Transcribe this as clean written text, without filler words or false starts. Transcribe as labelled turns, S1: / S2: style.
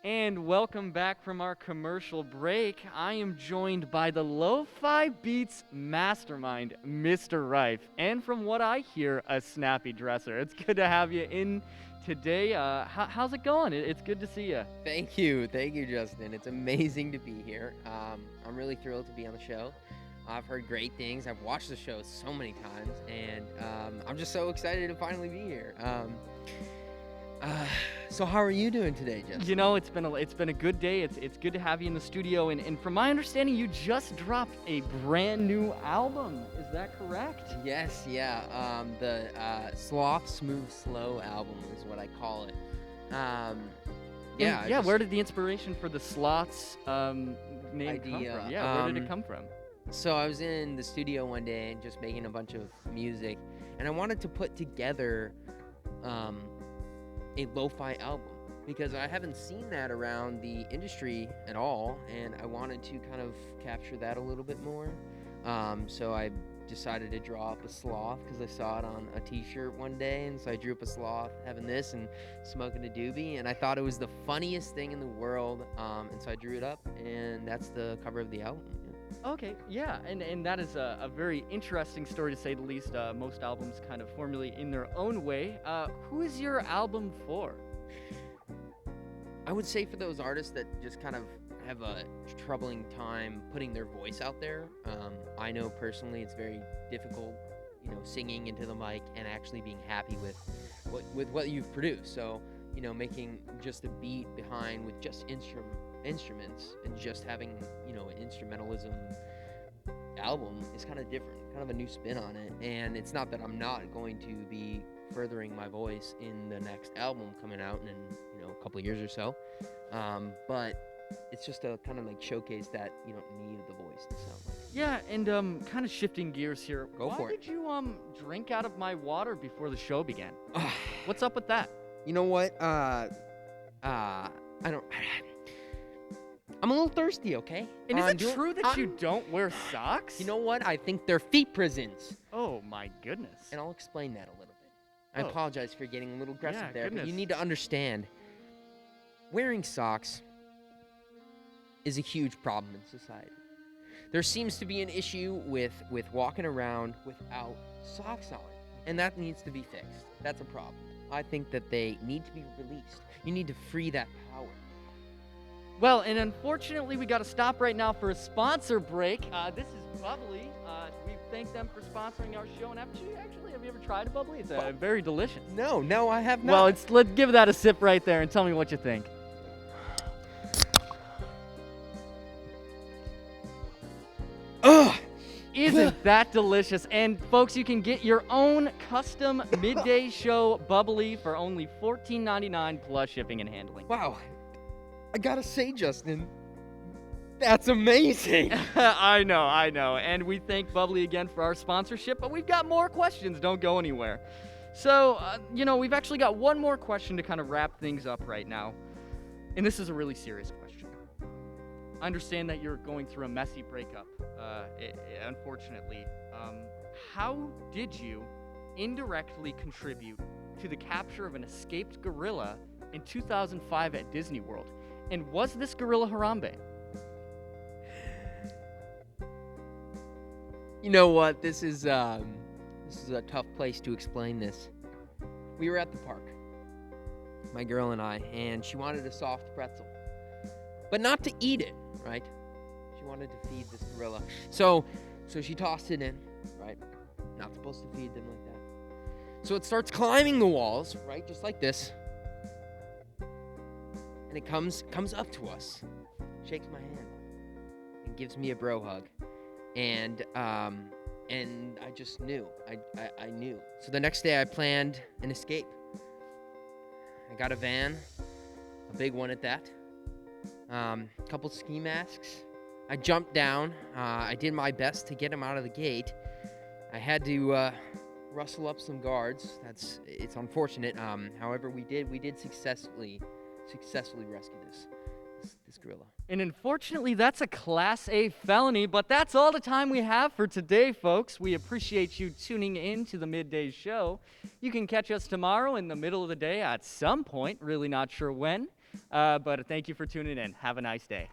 S1: And welcome back from our commercial break. I am joined by the Lo-Fi Beats mastermind, Mr. Rife, and from what I hear, a snappy dresser. It's good to have you in today. How's it going? It's good to see you.
S2: Thank you, Justin. It's amazing to be here. I'm really thrilled to be on the show. I've heard great things. I've watched the show so many times, and I'm just so excited to finally be here. So how are you doing today, Justin?
S1: You know, it's been a good day. It's good to have you in the studio, and from my understanding, you just dropped a brand new album. Is that correct?
S2: Yes, yeah. The Sloth Smooth Slow album is what I call it.
S1: Where did the inspiration for the Sloths name
S2: idea
S1: come from? Yeah, where did it come from?
S2: So I was in the studio one day and just making a bunch of music, and I wanted to put together a lo-fi album because I haven't seen that around the industry at all, and I wanted to kind of capture that a little bit more. So I decided to draw up a sloth because I saw it on a t-shirt one day, and so I drew up a sloth having this and smoking a doobie, and I thought it was the funniest thing in the world, and so I drew it up, and that's the cover of the album.
S1: Okay, yeah, and that is a very interesting story to say the least. Most albums kind of formulate in their own way. Who is your album for?
S2: I would say for those artists that just kind of have a troubling time putting their voice out there. I know personally it's very difficult, singing into the mic and actually being happy with what you've produced. So, making just a beat behind with just instruments and just having, an instrumentalism album is kind of different, kind of a new spin on it. And it's not that I'm not going to be furthering my voice in the next album coming out in, a couple of years or so. But it's just a kind of like showcase that you don't need the voice to sound like.
S1: Yeah, and kind of shifting gears here.
S2: Go for it.
S1: Why did you drink out of my water before the show began? What's up with that?
S2: You know what? I'm a little thirsty, okay?
S1: And is it true that you don't wear socks?
S2: You know what? I think they're feet prisons.
S1: Oh my goodness.
S2: And I'll explain that a little bit. I
S1: Oh.
S2: apologize for getting a little aggressive there, but
S1: goodness.
S2: you need to understand, wearing socks is a huge problem in society. There seems to be an issue with walking around without socks on, and that needs to be fixed. That's a problem. I think that they need to be released. You need to free that power.
S1: Well, and unfortunately, we got to stop right now for a sponsor break. This is Bubbly. We thank them for sponsoring our show. And have you ever tried a Bubbly? It's very delicious.
S2: No, I have not.
S1: Well, let's give that a sip right there and tell me what you think.
S2: Ugh!
S1: Isn't that delicious? And folks, you can get your own custom midday show Bubbly for only $14.99 plus shipping and handling.
S2: Wow. I gotta say, Justin, that's amazing.
S1: I know. And we thank Bubbly again for our sponsorship, but we've got more questions. Don't go anywhere. So, we've actually got one more question to kind of wrap things up right now. And this is a really serious question. I understand that you're going through a messy breakup, unfortunately. How did you indirectly contribute to the capture of an escaped gorilla in 2005 at Disney World? And was this gorilla Harambe?
S2: You know what? This is a tough place to explain this. We were at the park, my girl and I, and she wanted a soft pretzel, but not to eat it, right? She wanted to feed this gorilla. So she tossed it in, right? Not supposed to feed them like that. So it starts climbing the walls, right? Just like this. And it comes up to us, shakes my hand, and gives me a bro hug. And I just knew. I knew. So the next day I planned an escape. I got a van, a big one at that. A couple ski masks. I jumped down. I did my best to get him out of the gate. I had to rustle up some guards. It's unfortunate. However, we did successfully rescue this gorilla.
S1: And unfortunately, that's a Class A felony, but that's all the time we have for today, folks. We appreciate you tuning in to the Midday Show. You can catch us tomorrow in the middle of the day at some point, really not sure when. But thank you for tuning in. Have a nice day.